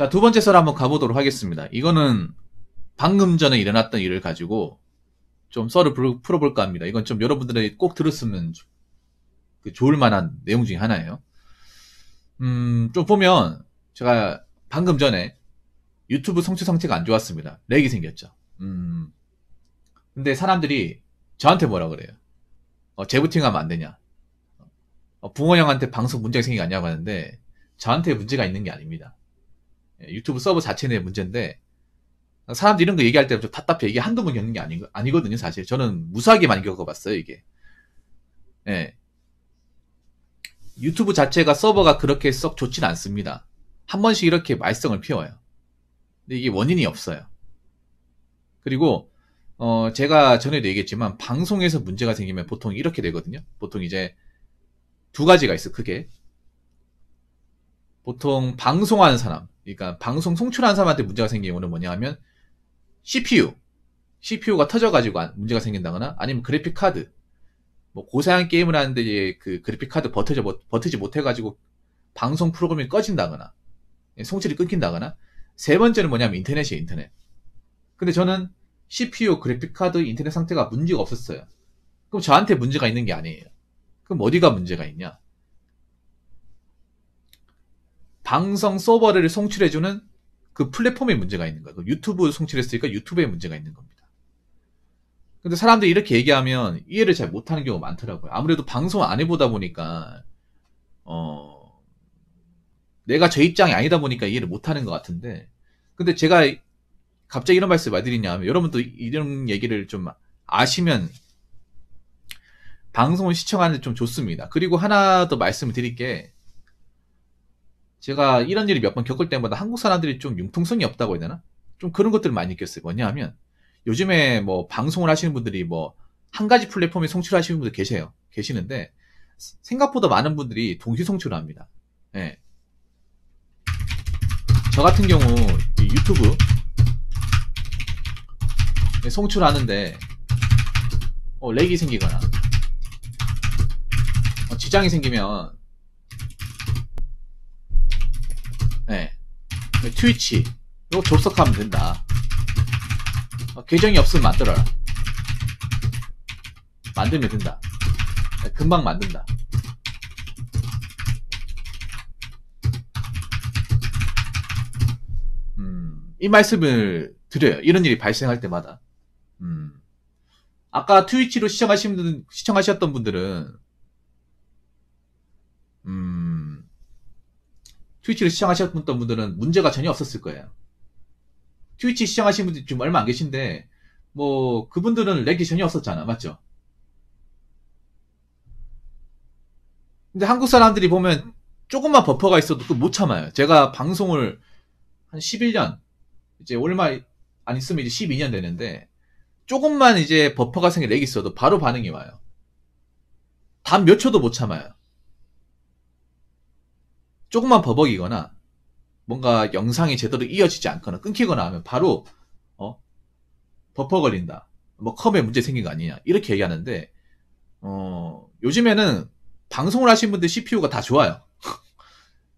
자, 두 번째 썰 한번 가보도록 하겠습니다. 이거는 방금 전에 일어났던 일을 가지고 좀 썰을 풀어볼까 합니다. 이건 좀 여러분들이 꼭 들었으면 좋을 만한 내용 중에 하나예요. 좀 보면 제가 방금 전에 유튜브 성취 상태가 안 좋았습니다. 렉이 생겼죠. 근데 사람들이 저한테 뭐라 그래요? 재부팅하면 안 되냐? 붕어 형한테 방송 문제가 생긴 게 아니냐고 하는데 저한테 문제가 있는 게 아닙니다. 유튜브 서버 자체 내 문제인데 사람들이 이런 거 얘기할 때 좀 답답해. 이게 한두 번 겪는 게 아니거든요, 사실. 저는 무수하게 많이 겪어봤어요, 이게. 예. 유튜브 자체가 서버가 그렇게 썩 좋진 않습니다. 한 번씩 이렇게 말썽을 피워요. 근데 이게 원인이 없어요. 그리고 제가 전에도 얘기했지만 방송에서 문제가 생기면 보통 이렇게 되거든요. 보통 이제 두 가지가 있어, 크게. 보통 방송하는 사람, 그러니까 방송 송출하는 사람한테 문제가 생기는 경우는 뭐냐 하면 CPU가 터져가지고 문제가 생긴다거나 아니면 그래픽 카드, 뭐 고사양 게임을 하는데 그 그래픽 카드 버티지 못해가지고 방송 프로그램이 꺼진다거나 송출이 끊긴다거나, 세 번째는 뭐냐면 인터넷이에요, 인터넷. 근데 저는 CPU, 그래픽 카드, 인터넷 상태가 문제가 없었어요. 그럼 저한테 문제가 있는 게 아니에요. 그럼 어디가 문제가 있냐? 방송 서버를 송출해주는 그 플랫폼에 문제가 있는 거예요. 유튜브 송출했으니까 유튜브에 문제가 있는 겁니다. 근데 사람들이 이렇게 얘기하면 이해를 잘 못하는 경우가 많더라고요. 아무래도 방송 안 해보다 보니까 내가 저 입장이 아니다 보니까 이해를 못하는 것 같은데, 근데 제가 갑자기 이런 말씀 왜 드리냐면, 여러분도 이런 얘기를 좀 아시면 방송을 시청하는 데 좀 좋습니다. 그리고 하나 더 말씀을 드릴 게, 제가 이런 일을 몇 번 겪을 때마다 한국 사람들이 좀 융통성이 없다고 해야 되나? 좀 그런 것들을 많이 느꼈어요. 뭐냐 하면 요즘에 뭐 방송을 하시는 분들이 뭐 한 가지 플랫폼에 송출하시는 분들 계시는데 생각보다 많은 분들이 동시 송출을 합니다. 예. 저 같은 경우 유튜브 송출하는데 렉이 생기거나 지장이 생기면 트위치 이거 접속하면 된다. 계정이 없으면 만들어라. 만들면 된다. 금방 만든다. 이 말씀을 드려요. 이런 일이 발생할 때마다. 아까 트위치로 시청하셨던 분들은 트위치를 시청하셨던 분들은 문제가 전혀 없었을 거예요. 트위치 시청하신 분들이 지금 얼마 안 계신데 뭐 그분들은 렉이 전혀 없었잖아, 맞죠? 근데 한국 사람들이 보면 조금만 버퍼가 있어도 또 못 참아요. 제가 방송을 한 11년, 이제 얼마 안 있으면 이제 12년 되는데 조금만 이제 버퍼가 생겨 렉이 있어도 바로 반응이 와요. 단 몇 초도 못 참아요. 조금만 버벅이거나 뭔가 영상이 제대로 이어지지 않거나 끊기거나 하면 바로 버퍼 걸린다, 뭐 컴에 문제 생긴 거 아니냐, 이렇게 얘기하는데 요즘에는 방송을 하시는 분들 CPU가 다 좋아요.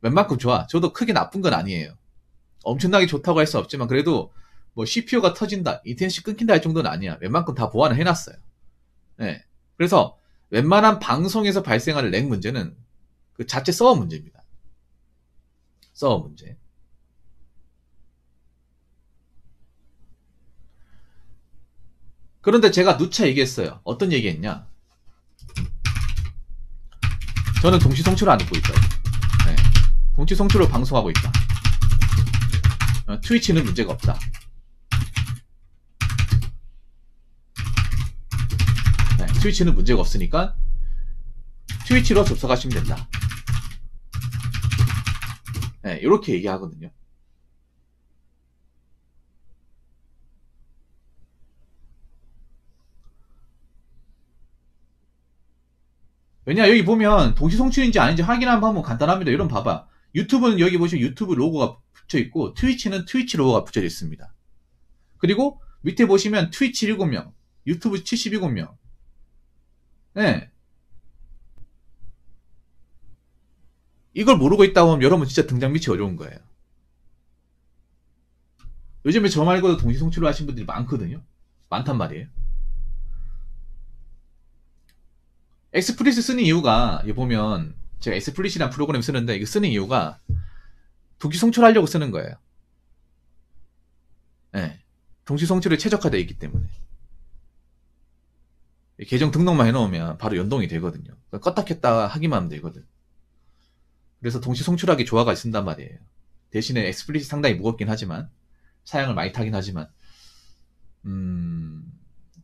웬만큼 좋아. 저도 크게 나쁜 건 아니에요. 엄청나게 좋다고 할 수 없지만 그래도 뭐 CPU가 터진다, 인터넷이 끊긴다 할 정도는 아니야. 웬만큼 다 보완을 해놨어요. 네. 그래서 웬만한 방송에서 발생하는 렉 문제는 그 자체 서버 문제입니다. 서버 문제. 그런데 제가 누차 얘기했어요. 어떤 얘기했냐? 저는 동시 송출을 안 하고 있다. 네. 동시 송출로 방송하고 있다. 트위치는 문제가 없다. 네. 트위치는 문제가 없으니까 트위치로 접속하시면 된다. 네, 이렇게 얘기하거든요. 왜냐, 여기 보면 동시 송출인지 아닌지 확인하면 한번 간단합니다. 이런 봐봐. 유튜브는 여기 보시면 유튜브 로고가 붙여 있고, 트위치는 트위치 로고가 붙여 있습니다. 그리고 밑에 보시면 트위치 7명, 유튜브 77명. 네. 이걸 모르고 있다 보면 여러분 진짜 등장 밑이 어려운 거예요. 요즘에 저 말고도 동시 송출을 하신 분들이 많거든요. 많단 말이에요. 엑스플릿 쓰는 이유가, 여기 보면, 제가 엑스플릿이라는 프로그램 쓰는데, 이거 쓰는 이유가, 동시 송출하려고 쓰는 거예요. 네. 동시 송출에 최적화되어 있기 때문에. 계정 등록만 해놓으면 바로 연동이 되거든요. 껐다 켰다 하기만 하면 되거든. 그래서 동시 송출하기 좋아가 쓴단 말이에요. 대신에 엑스플릿이 상당히 무겁긴 하지만, 사양을 많이 타긴 하지만,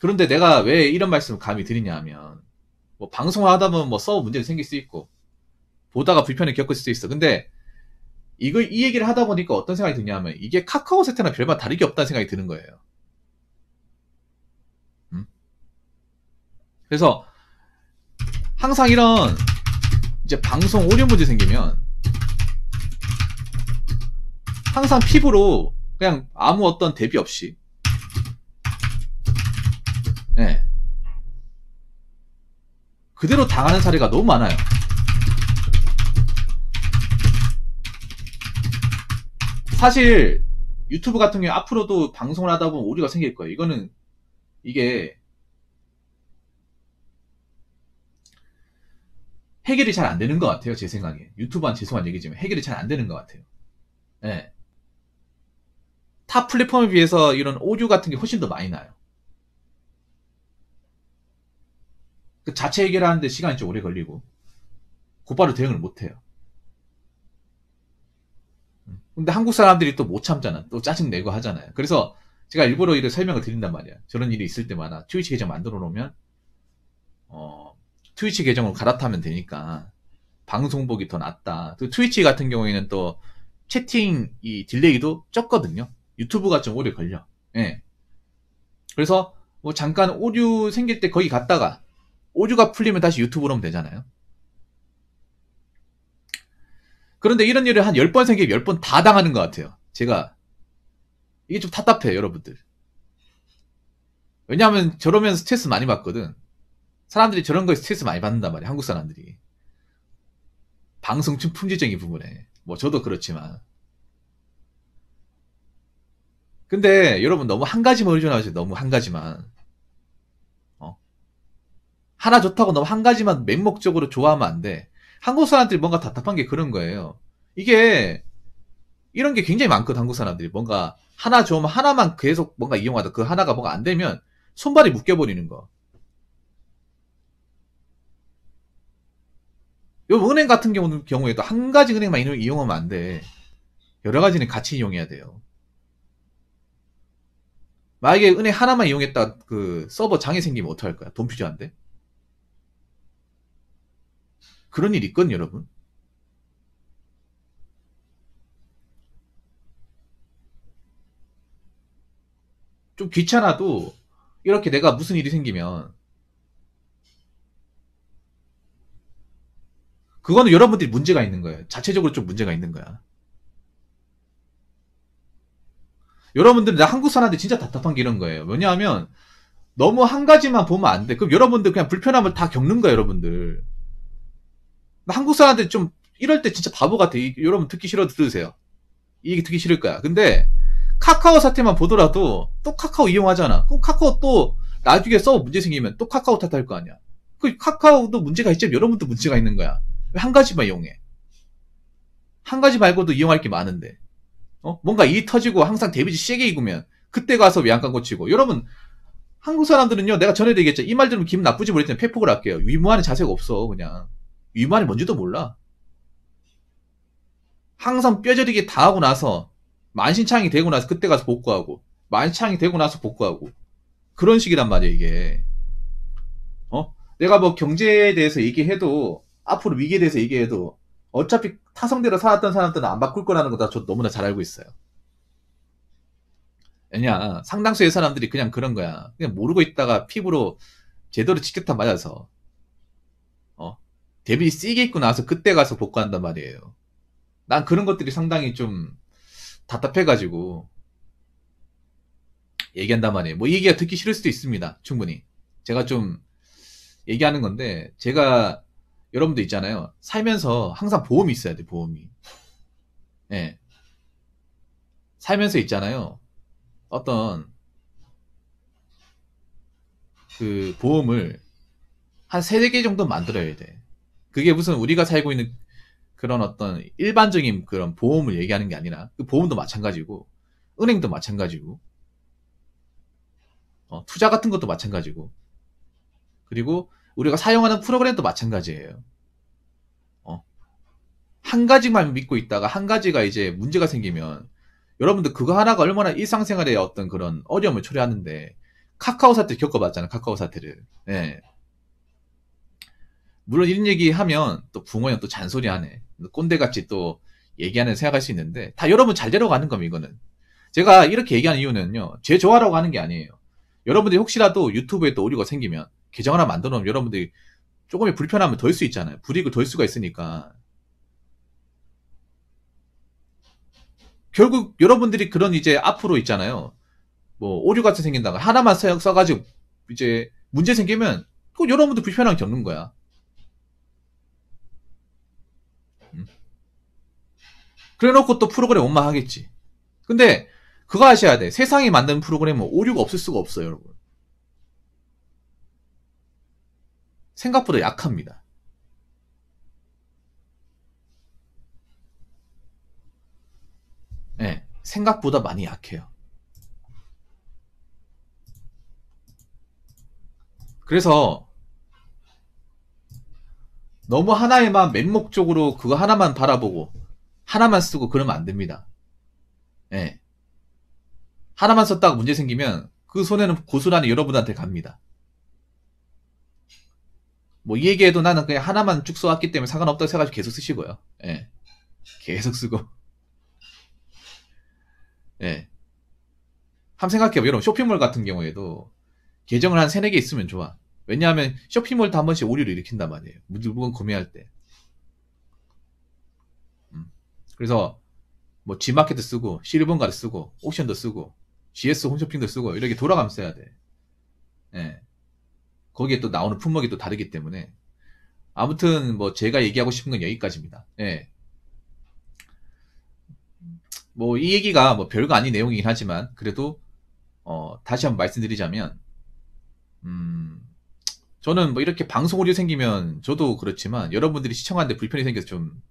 그런데 내가 왜 이런 말씀을 감히 드리냐 하면, 뭐 방송을 하다 보면 뭐 서버 문제가 생길 수 있고, 보다가 불편을 겪을 수도 있어. 근데 이 얘기를 하다 보니까 어떤 생각이 드냐 하면, 이게 카카오 세트나 별반 다르게 없다는 생각이 드는 거예요. 그래서 항상 이런 이제 방송 오류 문제 생기면 항상 피부로 그냥 아무 어떤 대비 없이, 네, 그대로 당하는 사례가 너무 많아요. 사실 유튜브 같은 경우에 앞으로도 방송을 하다 보면 오류가 생길 거예요. 이게 해결이 잘 안 되는 것 같아요. 제 생각에. 유튜브한 죄송한 얘기지만 해결이 잘 안 되는 것 같아요. 네. 타 플랫폼에 비해서 이런 오류 같은 게 훨씬 더 많이 나요. 그 자체 해결하는데 시간이 좀 오래 걸리고 곧바로 대응을 못 해요. 근데 한국 사람들이 또 못 참잖아. 또 짜증내고 하잖아요. 그래서 제가 일부러 이를 설명을 드린단 말이야. 저런 일이 있을 때마다 트위치 계정 만들어 놓으면 트위치 계정으로 갈아타면 되니까 방송 보기 더 낫다. 또 트위치 같은 경우에는 또 채팅 이 딜레이도 적거든요. 유튜브가 좀 오래 걸려. 예. 그래서 뭐 잠깐 오류 생길 때 거기 갔다가 오류가 풀리면 다시 유튜브로 오면 되잖아요. 그런데 이런 일을 한 10번 생기면 10번 다 당하는 것 같아요. 제가 이게 좀 답답해요, 여러분들. 왜냐하면 저러면 스트레스 많이 받거든. 사람들이 저런 거에 스트레스 많이 받는단 말이야, 한국 사람들이. 방송 품질적인 부분에. 뭐 저도 그렇지만. 근데 여러분 너무 한 가지만 의존하세요. 너무 한 가지만. 하나 좋다고 너무 한 가지만 맹목적으로 좋아하면 안 돼. 한국 사람들이 뭔가 답답한 게 그런 거예요. 이게 이런 게 굉장히 많거든. 한국 사람들이 뭔가 하나 좋으면 하나만 계속 뭔가 이용하다 그 하나가 뭔가 안 되면 손발이 묶여버리는 거. 요 은행 같은 경우에도 한 가지 은행만 이용하면 안 돼. 여러 가지는 같이 이용해야 돼요. 만약에 은행 하나만 이용했다 그 서버 장애 생기면 어떡할 거야? 돈 필요한데? 그런 일 있거든, 여러분. 좀 귀찮아도 이렇게 내가 무슨 일이 생기면 그거는 여러분들이 문제가 있는 거예요. 자체적으로 좀 문제가 있는 거야. 여러분들, 나 한국 사람들 진짜 답답한 게 이런 거예요. 왜냐하면 너무 한 가지만 보면 안 돼. 그럼 여러분들 그냥 불편함을 다 겪는 거야, 여러분들. 한국 사람들 좀 이럴 때 진짜 바보 같아. 여러분 듣기 싫어도 들으세요. 이 얘기 듣기 싫을 거야. 근데 카카오 사태만 보더라도 또 카카오 이용하잖아. 그럼 카카오 또 나중에 서버 문제 생기면 또 카카오 탓할 거 아니야. 그 카카오도 문제가 있지만 여러분도 문제가 있는 거야. 왜 한 가지만 이용해? 한 가지 말고도 이용할 게 많은데. 뭔가 일이 터지고 항상 데미지 세게 입으면 그때 가서 왜 안 깐 고치고. 여러분 한국 사람들은요, 내가 전에도 얘기했죠. 이 말 들으면 기분 나쁘지 모르겠지만 패폭을 할게요. 위무하는 자세가 없어. 그냥 위무하는 뭔지도 몰라. 항상 뼈저리게 다 하고 나서 만신창이 되고 나서 그때 가서 복구하고, 만신창이 되고 나서 복구하고, 그런 식이란 말이야 이게. 내가 뭐 경제에 대해서 얘기해도, 앞으로 위기에 대해서 얘기해도 어차피 타성대로 살았던 사람들은 안 바꿀 거라는 거 다 저 너무나 잘 알고 있어요. 왜냐, 상당수의 사람들이 그냥 그런 거야. 그냥 모르고 있다가 피부로 제대로 직격탄 맞아서 데뷔 세게 입고 나서 그때 가서 복구한단 말이에요. 난 그런 것들이 상당히 좀 답답해가지고 얘기한단 말이에요. 뭐 이 얘기가 듣기 싫을 수도 있습니다. 충분히. 제가 좀 얘기하는 건데, 제가 여러분들 있잖아요. 살면서 항상 보험이 있어야 돼, 보험이. 예. 살면서 있잖아요. 어떤 그 보험을 한 세네 개 정도 만들어야 돼. 그게 무슨 우리가 살고 있는 그런 어떤 일반적인 그런 보험을 얘기하는 게 아니라 그 보험도 마찬가지고 은행도 마찬가지고 투자 같은 것도 마찬가지고 그리고 우리가 사용하는 프로그램도 마찬가지예요. 한 가지만 믿고 있다가 한 가지가 이제 문제가 생기면 여러분들 그거 하나가 얼마나 일상생활에 어떤 그런 어려움을 초래하는데 카카오 사태 겪어봤잖아요. 카카오 사태를. 예. 물론 이런 얘기하면 또 붕어형 또 잔소리하네. 꼰대같이 또 얘기하는 생각할 수 있는데 다 여러분 잘 되라고 하는 겁니다. 이거는. 제가 이렇게 얘기하는 이유는요. 제 좋아라고 하는 게 아니에요. 여러분들이 혹시라도 유튜브에 또 오류가 생기면 계정 하나 만들어 놓으면 여러분들이 조금의 불편함을 덜 수 있잖아요. 불이익을 덜 수가 있으니까. 결국 여러분들이 그런 이제 앞으로 있잖아요. 뭐 오류 같은 생긴다가 하나만 써가지고 이제 문제 생기면 꼭 여러분들 불편함 겪는 거야. 그래놓고 또 프로그램 원망하겠지. 근데 그거 아셔야 돼. 세상이 만든 프로그램은 오류가 없을 수가 없어요, 여러분. 생각보다 약합니다. 네, 생각보다 많이 약해요. 그래서 너무 하나에만 맹목적으로 그거 하나만 바라보고 하나만 쓰고 그러면 안 됩니다. 네. 하나만 썼다가 문제 생기면 그 손해는 고스란히 여러분한테 갑니다. 뭐 이 얘기해도 나는 그냥 하나만 쭉 써왔기 때문에 상관없다고 생각하시고 계속 쓰시고요. 예. 계속 쓰고. 예. 한번 생각해요. 여러분 쇼핑몰 같은 경우에도 계정을 한 3, 4개 있으면 좋아. 왜냐하면 쇼핑몰도 한 번씩 오류를 일으킨단 말이에요. 물건 구매할 때. 그래서 뭐 G마켓도 쓰고 실버가도 쓰고 옥션도 쓰고 GS 홈쇼핑도 쓰고 이렇게 돌아가면서 써야 돼. 예. 거기에 또 나오는 품목이 또 다르기 때문에 아무튼 뭐 제가 얘기하고 싶은 건 여기까지입니다. 예. 뭐 이 얘기가 뭐 별거 아닌 내용이긴 하지만 그래도 다시 한번 말씀드리자면 저는 뭐 이렇게 방송 오류 생기면 저도 그렇지만 여러분들이 시청하는데 불편이 생겨서 좀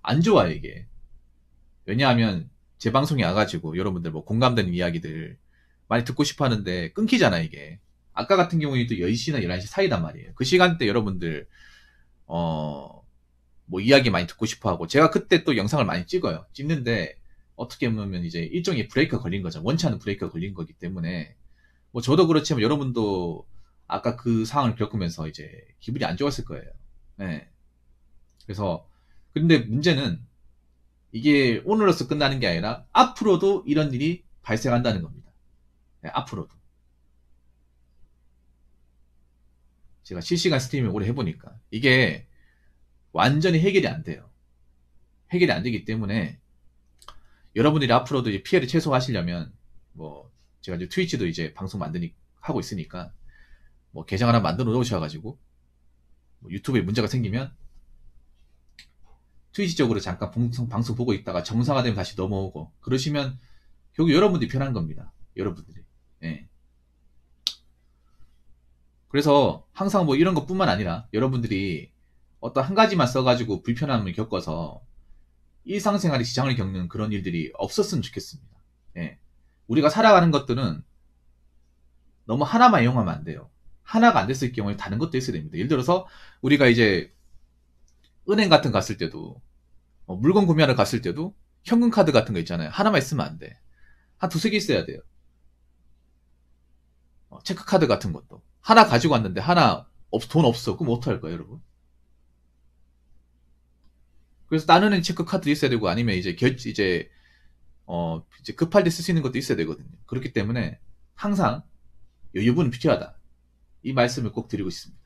안 좋아요 이게. 왜냐하면 제 방송이 와가지고 여러분들 뭐 공감되는 이야기들 많이 듣고 싶어 하는데 끊기잖아 이게. 아까 같은 경우에도 10시나 11시 사이단 말이에요. 그 시간대 여러분들 뭐 이야기 많이 듣고 싶어 하고 제가 그때 또 영상을 많이 찍어요. 찍는데 어떻게 보면 이제 일종의 브레이크가 걸린 거죠. 원치 않는 브레이크가 걸린 거기 때문에 뭐 저도 그렇지만 여러분도 아까 그 상황을 겪으면서 이제 기분이 안 좋았을 거예요. 네. 그래서 근데 문제는 이게 오늘로서 끝나는 게 아니라 앞으로도 이런 일이 발생한다는 겁니다. 네, 앞으로도. 제가 실시간 스트리밍 오래 해보니까 이게 완전히 해결이 안 돼요. 해결이 안 되기 때문에 여러분들이 앞으로도 이제 피해를 최소화하시려면 뭐 제가 이제 트위치도 이제 방송 하고 있으니까 뭐 계정 하나 만들어 놓으셔가지고 뭐 유튜브에 문제가 생기면 트위치 쪽으로 잠깐 방송 보고 있다가 정상화되면 다시 넘어오고 그러시면 결국 여러분들이 편한 겁니다. 여러분들이. 예. 그래서 항상 뭐 이런 것뿐만 아니라 여러분들이 어떤 한 가지만 써가지고 불편함을 겪어서 일상생활에 지장을 겪는 그런 일들이 없었으면 좋겠습니다. 예. 우리가 살아가는 것들은 너무 하나만 이용하면 안 돼요. 하나가 안 됐을 경우에 다른 것도 있어야 됩니다. 예를 들어서 우리가 이제 은행 같은 거 갔을 때도 물건 구매하러 갔을 때도 현금 카드 같은 거 있잖아요. 하나만 있으면 안 돼. 한 두세 개 있어야 돼요. 체크카드 같은 것도 하나 가지고 왔는데 하나 돈 없어. 그럼 어떡할 거예요, 여러분? 그래서 다른 은행 체크카드 있어야 되고 아니면 이제 이제 급할 때 쓸 수 있는 것도 있어야 되거든요. 그렇기 때문에 항상 여유분은 필요하다. 이 말씀을 꼭 드리고 싶습니다.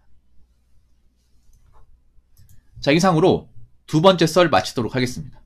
자, 이상으로 두 번째 썰 마치도록 하겠습니다.